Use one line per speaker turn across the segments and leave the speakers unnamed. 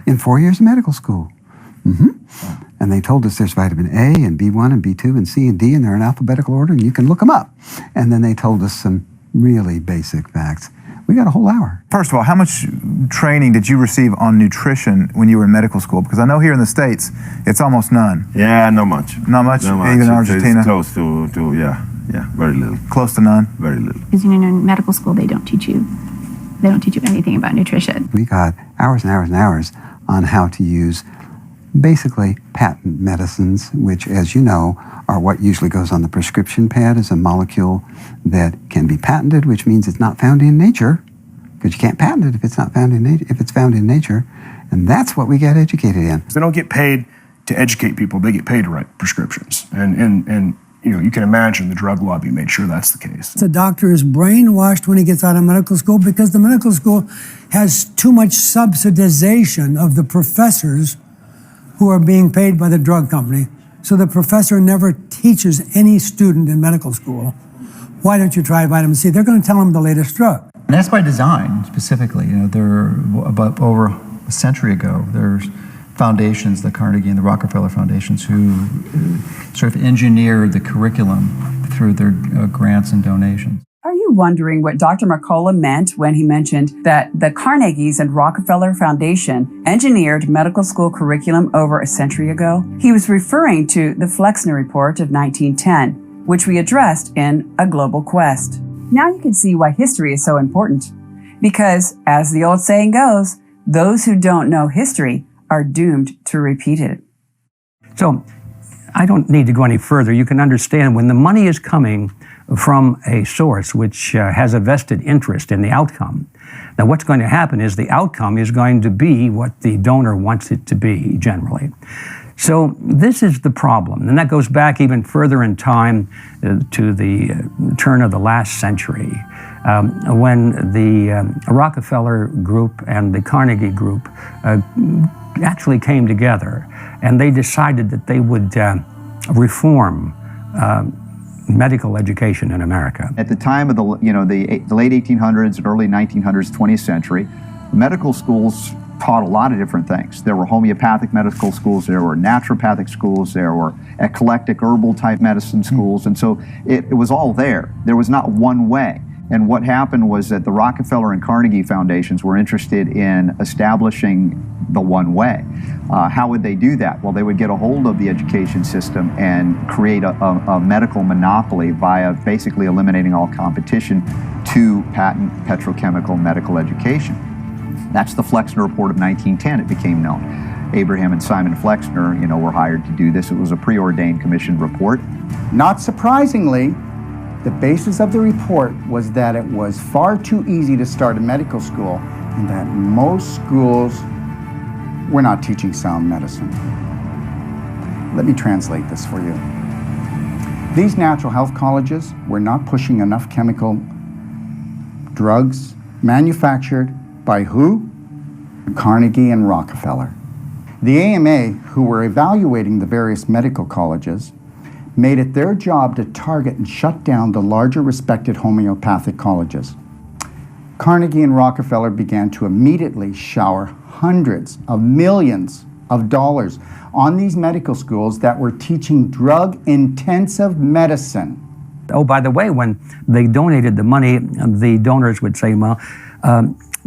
in 4 years of medical school. And they told us there's vitamin A and B1 and B2 and C and D, and they're in alphabetical order, and you can look them up. And then they told us some really basic facts. We got a whole hour.
First of all, how much training did you receive on nutrition when you were in medical school? Because I know here in the States, it's almost none.
Yeah, not much.
Not much?
Not much.
Even in Argentina?
It's close to yeah, very little.
Close to none?
Very little.
Because in medical school, they don't teach you anything about nutrition.
We got hours and hours and hours on how to use basically patent medicines, which, as you know, are what usually goes on the prescription pad as a molecule that can be patented, which means it's not found in nature, because you can't patent it if it's not found in nature, if it's found in nature. And that's what we get educated in.
They don't get paid to educate people, they get paid to write prescriptions. And you know, you can imagine the drug lobby made sure that's the case.
The doctor is brainwashed when he gets out of medical school because the medical school has too much subsidization of the professors who are being paid by the drug company. So the professor never teaches any student in medical school, why don't you try vitamin C? They're going to tell them the latest drug.
And that's by design, specifically. You know, there about over a century ago, there's foundations, the Carnegie and the Rockefeller foundations, who sort of engineered the curriculum through their grants and donations.
Are you wondering what Dr. Mercola meant when he mentioned that the Carnegies and Rockefeller Foundation engineered medical school curriculum over a century ago? He was referring to the Flexner Report of 1910, which we addressed in A Global Quest. Now you can see why history is so important. Because, as the old saying goes, those who don't know history are doomed to repeat it.
So, I don't need to go any further. You can understand when the money is coming from a source which has a vested interest in the outcome. Now, what's going to happen is the outcome is going to be what the donor wants it to be, generally. So this is the problem, and that goes back even further in time to the turn of the last century, when the Rockefeller group and the Carnegie group actually came together, and they decided that they would reform medical education in America.
At the time of the late 1800s and early 1900s, 20th century, medical schools taught a lot of different things. There were homeopathic medical schools, there were naturopathic schools, there were eclectic herbal type medicine schools, and so it was all there. There was not one way. And what happened was that the Rockefeller and Carnegie foundations were interested in establishing the one way. How would they do that? Well, they would get a hold of the education system and create a medical monopoly via basically eliminating all competition to patent petrochemical medical education. That's the Flexner Report of 1910, it became known. Abraham and Simon Flexner, were hired to do this. It was a preordained commissioned report.
Not surprisingly, the basis of the report was that it was far too easy to start a medical school and that most schools were not teaching sound medicine. Let me translate this for you. These natural health colleges were not pushing enough chemical drugs manufactured by who? Carnegie and Rockefeller. The AMA, who were evaluating the various medical colleges, made it their job to target and shut down the larger respected homeopathic colleges. Carnegie and Rockefeller began to immediately shower hundreds of millions of dollars on these medical schools that were teaching drug-intensive medicine.
Oh, by the way, when they donated the money, the donors would say, well,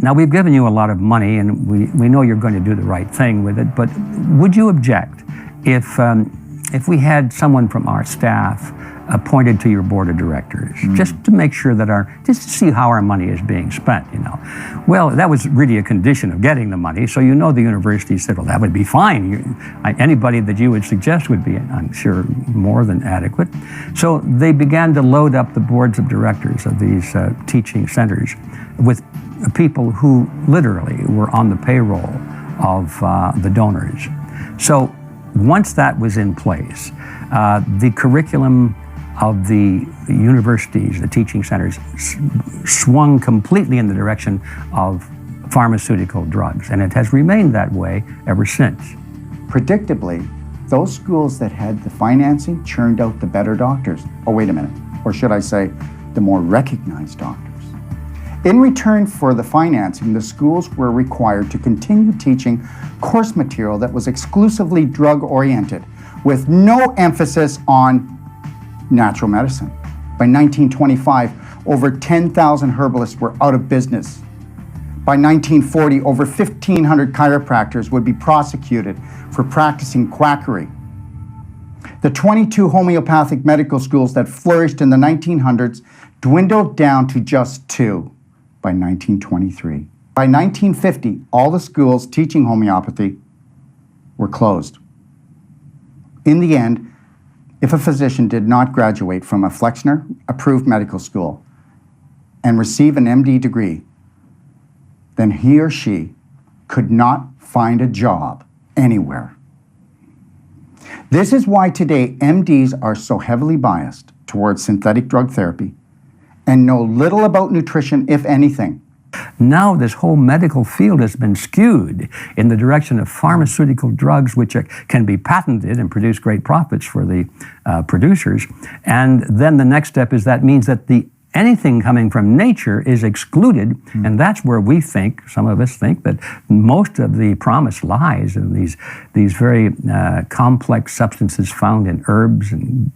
now we've given you a lot of money and we know you're going to do the right thing with it, but would you object if we had someone from our staff appointed to your board of directors, just to make sure that just to see how our money is being spent, Well, that was really a condition of getting the money, so the university said, well, that would be fine. Anybody that you would suggest would be, I'm sure, more than adequate. So they began to load up the boards of directors of these teaching centers with people who literally were on the payroll of the donors. So once that was in place, the curriculum of the universities, the teaching centers, swung completely in the direction of pharmaceutical drugs, and it has remained that way ever since.
Predictably, those schools that had the financing churned out the better doctors. Oh, wait a minute. Or should I say, the more recognized doctors. In return for the financing, the schools were required to continue teaching course material that was exclusively drug-oriented, with no emphasis on natural medicine. By 1925, over 10,000 herbalists were out of business. By 1940, over 1,500 chiropractors would be prosecuted for practicing quackery. The 22 homeopathic medical schools that flourished in the 1900s dwindled down to just 2 by 1923. By 1950, all the schools teaching homeopathy were closed. In the end, if a physician did not graduate from a Flexner-approved medical school and receive an MD degree, then he or she could not find a job anywhere. This is why today MDs are so heavily biased towards synthetic drug therapy and know little about nutrition, if anything.
Now this whole medical field has been skewed in the direction of pharmaceutical drugs which can be patented and produce great profits for the producers. And then the next step is that means that anything coming from nature is excluded, and that's where we think, some of us think, that most of the promise lies in these very complex substances found in herbs and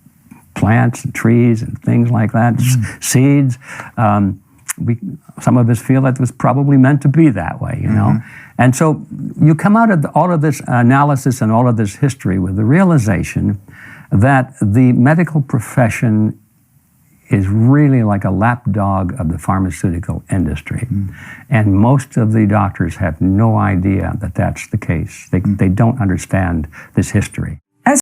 plants and trees and things like that, seeds. Some of us feel that it was probably meant to be that way, you know? And so you come out of all of this analysis and all of this history with the realization that the medical profession is really like a lapdog of the pharmaceutical industry. And most of the doctors have no idea that that's the case. They don't understand this history.